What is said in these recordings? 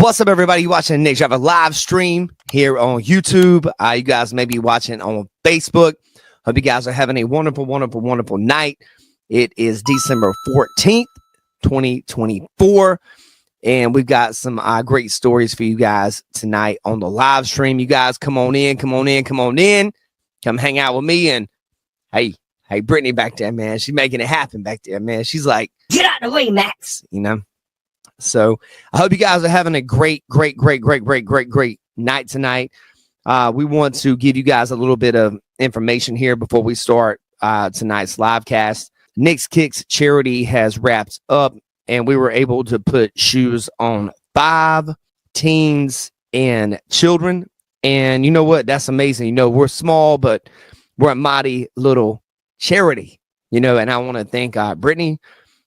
What's up, everybody? You watching Nick Drive a live stream here on YouTube. You guys may be watching on Facebook. Hope you guys are having a wonderful, wonderful, wonderful night. It is December 14th, 2024. And we've got some great stories for you guys tonight on the live stream. You guys come on in, come on in, come on in. Come hang out with me. And hey, Brittany back there, man. She's making it happen back there, man. She's like, get out of the way, Max. You know? So I hope you guys are having a great night tonight. We want to give you guys a little bit of information here before we start tonight's live cast. Nick's Kicks charity has wrapped up, and we were able to put shoes on 5 teens and children. And you know what? That's amazing. You know, we're small, but we're a mighty little charity, you know, and I want to thank Brittany,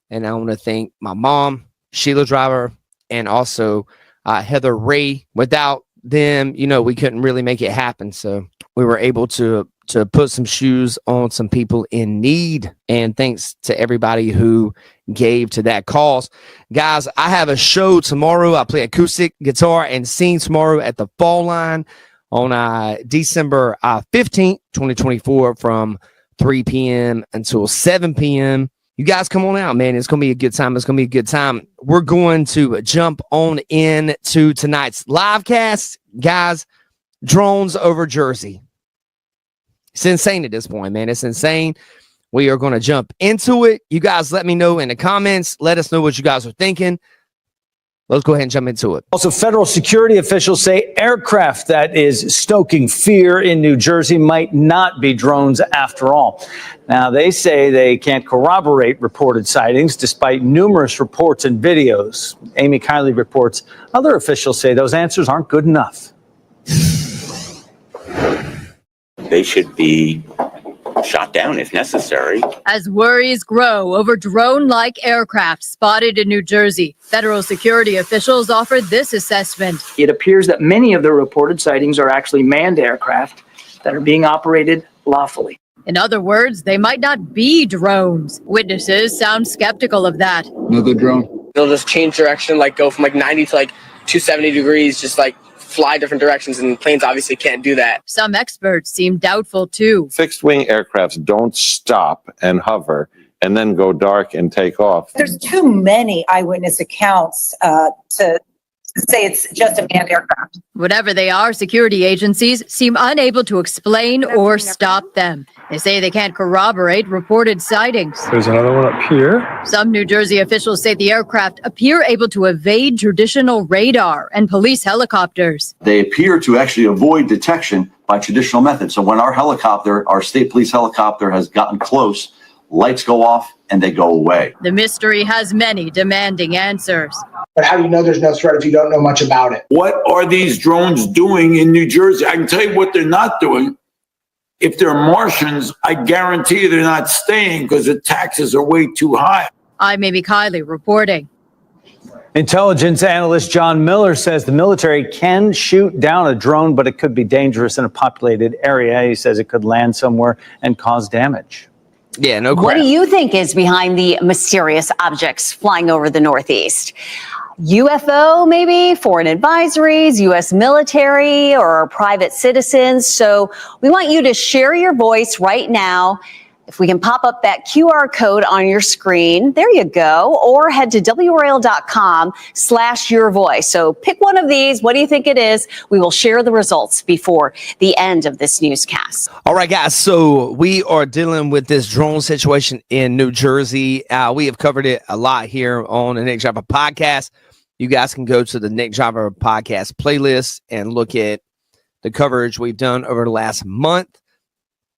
and I want to thank my mom, Sheila Driver, and also Heather Ray. Without them, you know, we couldn't really make it happen. So we were able to put some shoes on some people in need. And thanks to everybody who gave to that cause. Guys, I have a show tomorrow. I play acoustic guitar and sing tomorrow at the Fall Line on December 15th, 2024 from 3 p.m. until 7 p.m. You guys come on out, man. It's going to be a good time. It's going to be a good time. We're going to jump on into tonight's live cast. Guys, drones over Jersey. It's insane at this point, man. It's insane. We are going to jump into it. You guys let me know in the comments. Let us know what you guys are thinking. Let's go ahead and jump into it. Also, federal security officials say aircraft that is stoking fear in New Jersey might not be drones after all. Now, they say they can't corroborate reported sightings despite numerous reports and videos. Amy Kiley reports other officials say those answers aren't good enough. They should be shot down if necessary. As worries grow over drone-like aircraft spotted in New Jersey, federal security officials offered this assessment. It appears that many of the reported sightings are actually manned aircraft that are being operated lawfully. In other words, they might not be drones. Witnesses sound skeptical of that. Another drone. They'll just change direction, like go from like 90 to like 270 degrees, just like fly different directions, and planes obviously can't do that. Some experts seem doubtful too. Fixed wing aircrafts don't stop and hover and then go dark and take off. There's too many eyewitness accounts to say it's just a manned aircraft. Whatever they are, security agencies seem unable to explain or stop them. They say they can't corroborate reported sightings. There's another one up here. Some New Jersey officials say the aircraft appear able to evade traditional radar and police helicopters. They appear to actually avoid detection by traditional methods. So when our state police helicopter has gotten close, lights go off and they go away. The mystery has many demanding answers. But how do you know there's no threat if you don't know much about it? What are these drones doing in New Jersey? I can tell you what they're not doing. If they're Martians, I guarantee they're not staying because the taxes are way too high. I'm Amy Kiley reporting. Intelligence analyst John Miller says the military can shoot down a drone, but it could be dangerous in a populated area. He says it could land somewhere and cause damage. Yeah, no crap. What do you think is behind the mysterious objects flying over the Northeast? UFO, maybe, foreign advisories, U.S. military, or private citizens. So we want you to share your voice right now. If we can pop up that QR code on your screen, there you go, or head to WRAL.com/your voice. So pick one of these. What do you think it is? We will share the results before the end of this newscast. All right, guys. So we are dealing with this drone situation in New Jersey. We have covered it a lot here on the Nick Driver podcast. You guys can go to the Nick Driver podcast playlist and look at the coverage we've done over the last month.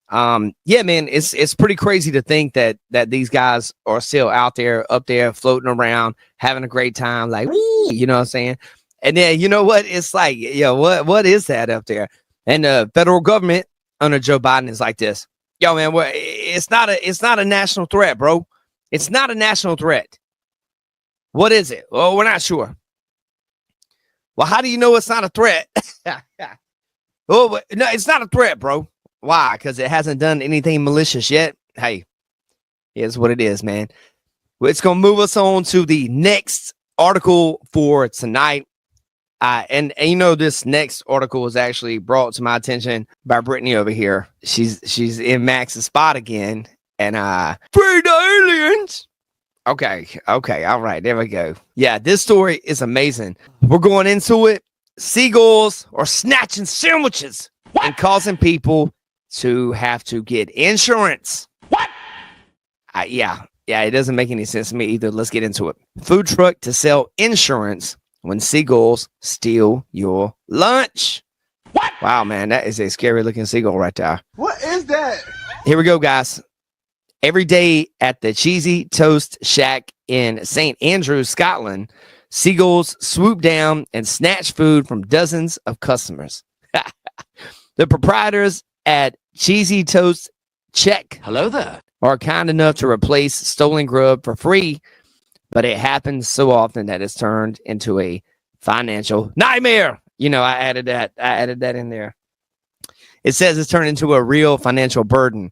Yeah, man, it's pretty crazy to think that these guys are still out there, up there, floating around, having a great time, like, you know what I'm saying? And then, you know what? It's like, yo, what is that up there? And the federal government under Joe Biden is like this. Yo, man, it's not a national threat, bro. It's not a national threat. What is it? Well, we're not sure. Well, how do you know it's not a threat? Oh, no, it's not a threat, bro. Why? Because it hasn't done anything malicious yet. Hey, here's what it is, man. Well, it's going to move us on to the next article for tonight. And you know, this next article was actually brought to my attention by Brittany over here. She's in Max's spot again, and free the aliens. Okay, all right, there we go. Yeah, this story is amazing. We're going into it. Seagulls are snatching sandwiches and causing people to have to get insurance. What? Yeah, it doesn't make any sense to me either. Let's get into it. Food truck to sell insurance when seagulls steal your lunch. What? Wow, man, that is a scary looking seagull right there. What is that? Here we go, guys. Every day at the Cheesy Toast Shack in St. Andrews, Scotland, seagulls swoop down and snatch food from dozens of customers. The proprietors at Cheesy Toast Check, hello there, are kind enough to replace stolen grub for free, but it happens so often that it's turned into a financial nightmare. You know, I added that in there. It says it's turned into a real financial burden.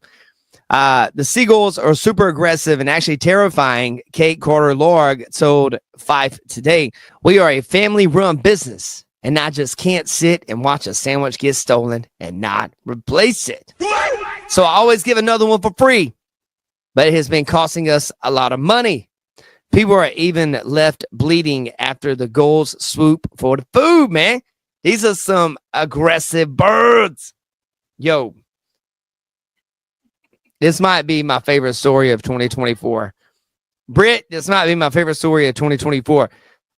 The seagulls are super aggressive and actually terrifying. Kate Carter-Lorg told Fife Today, "We are a family-run business, and I just can't sit and watch a sandwich get stolen and not replace it. So I always give another one for free, but it has been costing us a lot of money. People are even left bleeding after the gulls swoop for the food, man. These are some aggressive birds." Yo. This might be my favorite story of 2024. Britt, this might be my favorite story of 2024.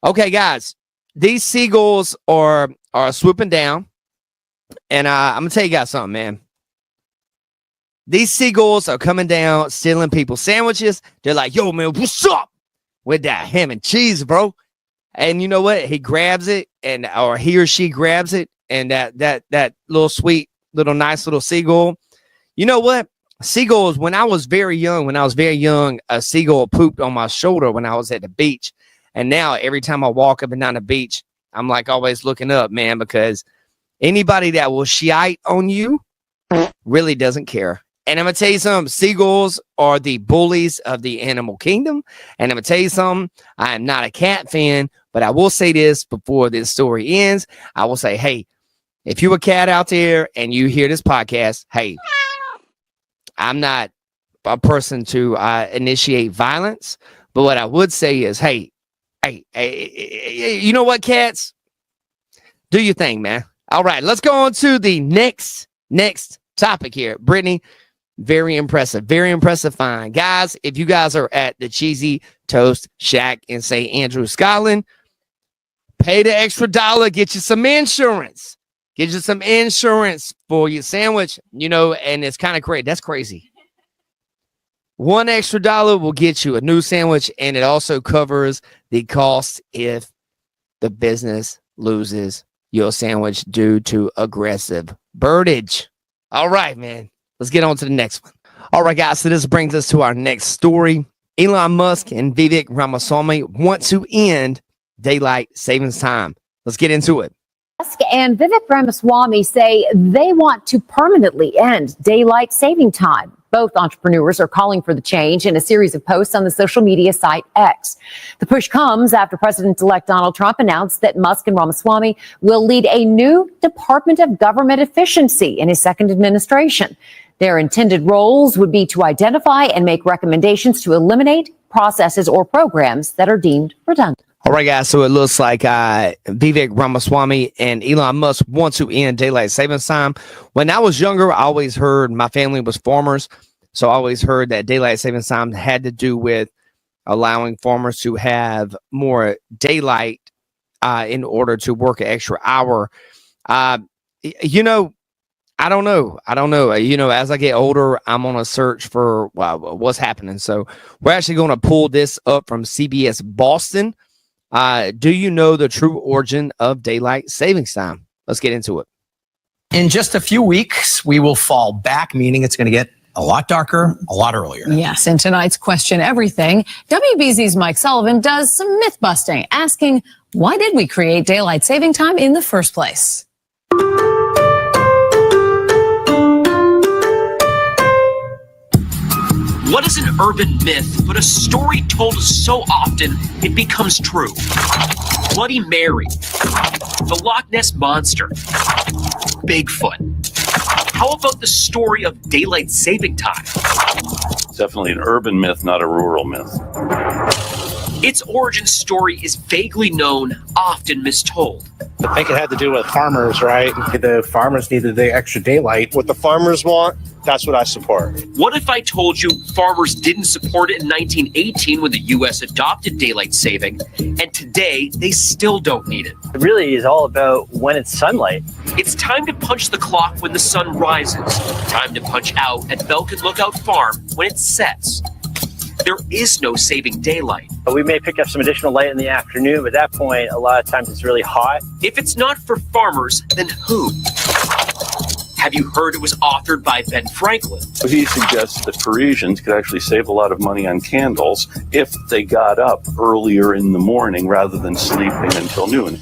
Okay, guys, these seagulls are swooping down. And I'm going to tell you guys something, man. These seagulls are coming down, stealing people's sandwiches. They're like, yo, man, what's up with that ham and cheese, bro? And you know what? He grabs it, or he or she grabs it, and that little sweet, little nice little seagull. You know what? Seagulls, when I was very young, a seagull pooped on my shoulder when I was at the beach. And now every time I walk up and down the beach, I'm like always looking up, man, because anybody that will shite on you really doesn't care. And I'm going to tell you something, seagulls are the bullies of the animal kingdom. And I'm going to tell you something, I am not a cat fan, but I will say this before this story ends. I will say, hey, if you're a cat out there and you hear this podcast, hey, I'm not a person to initiate violence, but what I would say is, hey, you know what, cats? Do your thing, man. All right, let's go on to the next topic here. Brittany, very impressive find. Guys, if you guys are at the Cheesy Toast Shack in St. Andrews, Scotland, pay the extra $1, get you some insurance. Get you some insurance for your sandwich, you know, and it's kind of crazy. That's crazy. $1 extra will get you a new sandwich, and it also covers the cost if the business loses your sandwich due to aggressive birdage. All right, man. Let's get on to the next one. All right, guys. So this brings us to our next story. Elon Musk and Vivek Ramaswamy want to end daylight savings time. Let's get into it. Musk and Vivek Ramaswamy say they want to permanently end daylight saving time. Both entrepreneurs are calling for the change in a series of posts on the social media site X. The push comes after President-elect Donald Trump announced that Musk and Ramaswamy will lead a new Department of Government Efficiency in his second administration. Their intended roles would be to identify and make recommendations to eliminate processes or programs that are deemed redundant. All right, guys, so it looks like Vivek Ramaswamy and Elon Musk want to end daylight savings time. When I was younger, I always heard, my family was farmers, so I always heard that daylight savings time had to do with allowing farmers to have more daylight in order to work an extra hour. You know, I don't know. You know, as I get older, I'm on a search for what's happening. So we're actually going to pull this up from CBS Boston. Do you know the true origin of daylight savings time? Let's get into it. In just a few weeks, we will fall back, meaning it's going to get a lot darker, a lot earlier. Yes, in tonight's Question Everything, WBZ's Mike Sullivan does some myth busting, asking, why did we create daylight saving time in the first place? What is an urban myth, but a story told so often it becomes true? Bloody Mary. the Loch Ness Monster, Bigfoot. How about the story of daylight saving time? Definitely an urban myth, not a rural myth. Its origin story is vaguely known, often mistold. I think it had to do with farmers, right? The farmers needed the extra daylight. What the farmers want, that's what I support. What if I told you farmers didn't support it in 1918 when the U.S. adopted daylight saving, and today they still don't need it? It really is all about when it's sunlight. It's time to punch the clock when the sun rises. Time to punch out at Belkin Lookout Farm when it sets. There is no saving daylight. We may pick up some additional light in the afternoon, but at that point, a lot of times it's really hot. If it's not for farmers, then who? Have you heard it was authored by Ben Franklin? He suggests that Parisians could actually save a lot of money on candles if they got up earlier in the morning rather than sleeping until noon.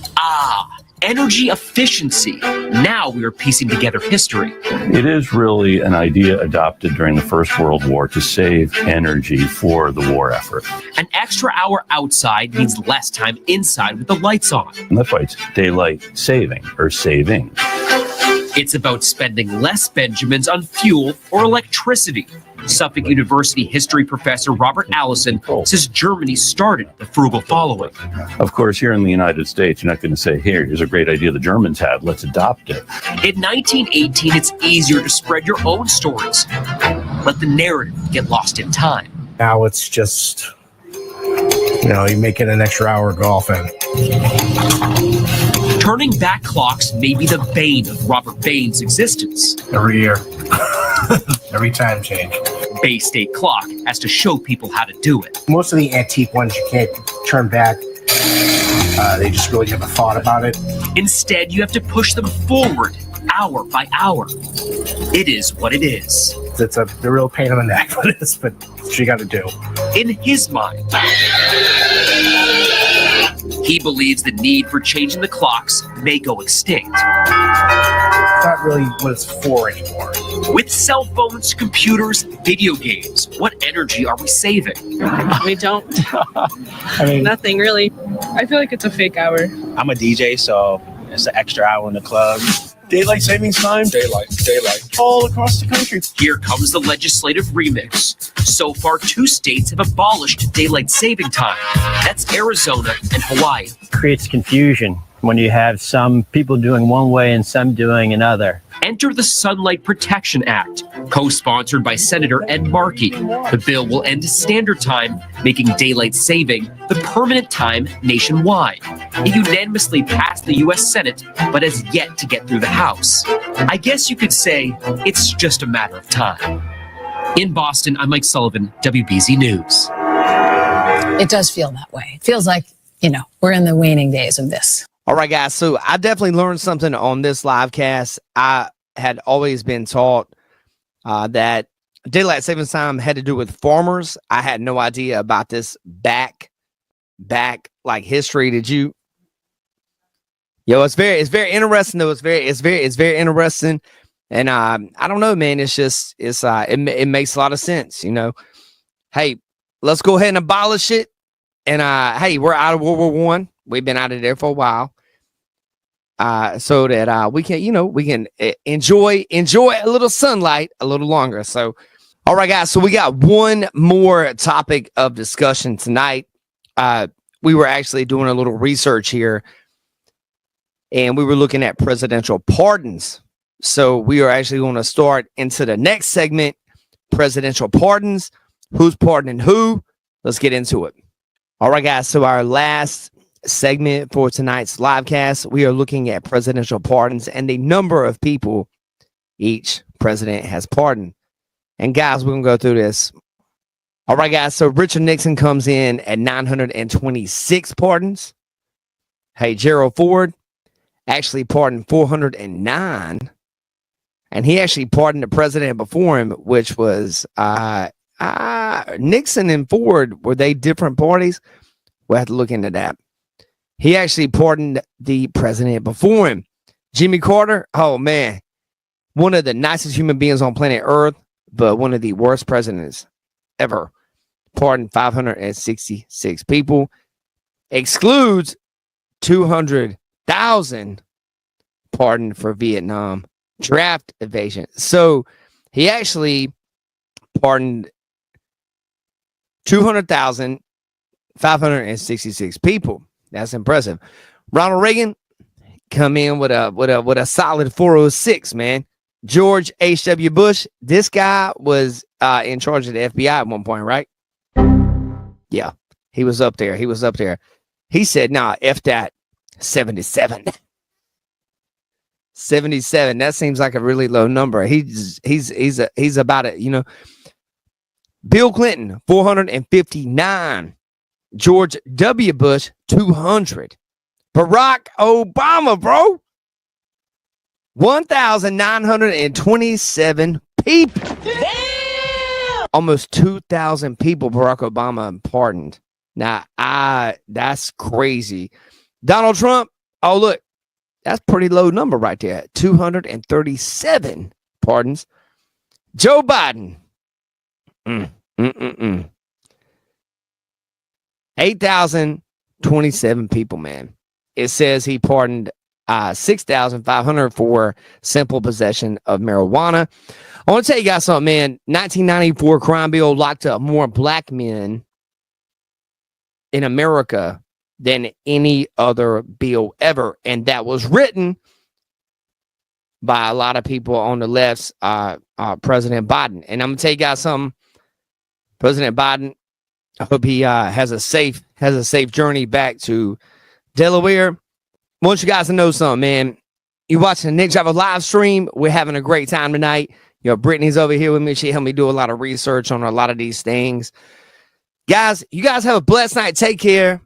Energy efficiency. Now we are piecing together history. It is really an idea adopted during the First World War to save energy for the war effort. An extra hour outside means less time inside with the lights on. And that's why it's daylight saving or saving. It's about spending less Benjamins on fuel or electricity. Suffolk University history professor Robert Allison says Germany started the frugal following. Of course, here in the United States, you're not going to say, here's a great idea the Germans had, let's adopt it. In 1918, it's easier to spread your own stories. Let the narrative get lost in time. Now it's just, you make it an extra hour golfing. Turning back clocks may be the bane of Robert Bain's existence. Every year. Every time change. Bay State Clock has to show people how to do it. Most of the antique ones you can't turn back. They just really haven't thought about it. Instead, you have to push them forward, hour by hour. It is what it is. It's a real pain in the neck, but it's what you got to do. In his mind, he believes the need for changing the clocks may go extinct. It's not really what it's for anymore. With cell phones, computers, video games, what energy are we saving? We don't. Nothing really. I feel like it's a fake hour. I'm a DJ, so it's an extra hour in the club. Daylight savings time? Daylight. All across the country. Here comes the legislative remix. So far, 2 states have abolished daylight saving time. That's Arizona and Hawaii. Creates confusion when you have some people doing one way and some doing another. Enter the Sunlight Protection Act, co-sponsored by Senator Ed Markey. The bill will end standard time, making daylight saving the permanent time nationwide. It unanimously passed the U.S. Senate, but has yet to get through the House. I guess you could say it's just a matter of time. In Boston, I'm Mike Sullivan, WBZ News. It does feel that way. It feels like, we're in the waning days of this. All right, guys. So I definitely learned something on this live cast. I had always been taught that daylight savings time had to do with farmers. I had no idea about this back like history. Did you? It's very interesting though. It's very interesting. And I don't know, man. It's just it makes a lot of sense. Hey, let's go ahead and abolish it. And hey, we're out of World War I. We've been out of there for a while. So that we can enjoy a little sunlight a little longer. So, all right, guys. So we got one more topic of discussion tonight. We were actually doing a little research here, and we were looking at presidential pardons. So we are actually going to start into the next segment: presidential pardons. Who's pardoning who? Let's get into it. All right, guys. So our last segment for tonight's live cast, we are looking at presidential pardons and the number of people each president has pardoned. And guys, we're gonna go through this. All right, guys. So Richard Nixon comes in at 926 pardons. Hey, Gerald Ford actually pardoned 409, and he actually pardoned the president before him, which was Nixon and Ford. Were they different parties? We'll have to look into that. He actually pardoned the president before him. Jimmy Carter, oh man, one of the nicest human beings on planet Earth, but one of the worst presidents ever. Pardoned 566 people. Excludes 200 200,000 pardoned for Vietnam draft evasion. So he actually pardoned 200,566 people. That's impressive. Ronald Reagan come in with a solid 406, man. George H.W. Bush, this guy was in charge of the FBI at one point, right? Yeah, he was up there. He said, nah, F that. 77. 77. That seems like a really low number. He's about it, you know. Bill Clinton, 459. George W. Bush, 200. Barack Obama, bro, 1,927 people. Damn! Almost 2,000 people Barack Obama pardoned. Now, that's crazy. Donald Trump, oh, look, that's pretty low number right there. 237 pardons. Joe Biden, 8,027 people, man. It says he pardoned 6,500 for simple possession of marijuana. I want to tell you guys something, man. 1994 crime bill locked up more black men in America than any other bill ever. And that was written by a lot of people on the left's President Biden. And I'm going to tell you guys something. President Biden, I hope he has a safe journey back to Delaware. I want you guys to know something, man. You watching the Nick Driver live stream. We're having a great time tonight. You know, Brittany's over here with me. She helped me do a lot of research on a lot of these things. Guys, you guys have a blessed night. Take care.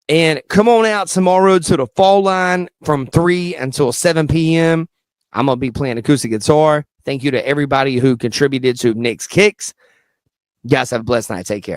And come on out tomorrow to the Fall Line from 3 until 7 p.m. I'm going to be playing acoustic guitar. Thank you to everybody who contributed to Nick's Kicks. You guys have a blessed night. Take care.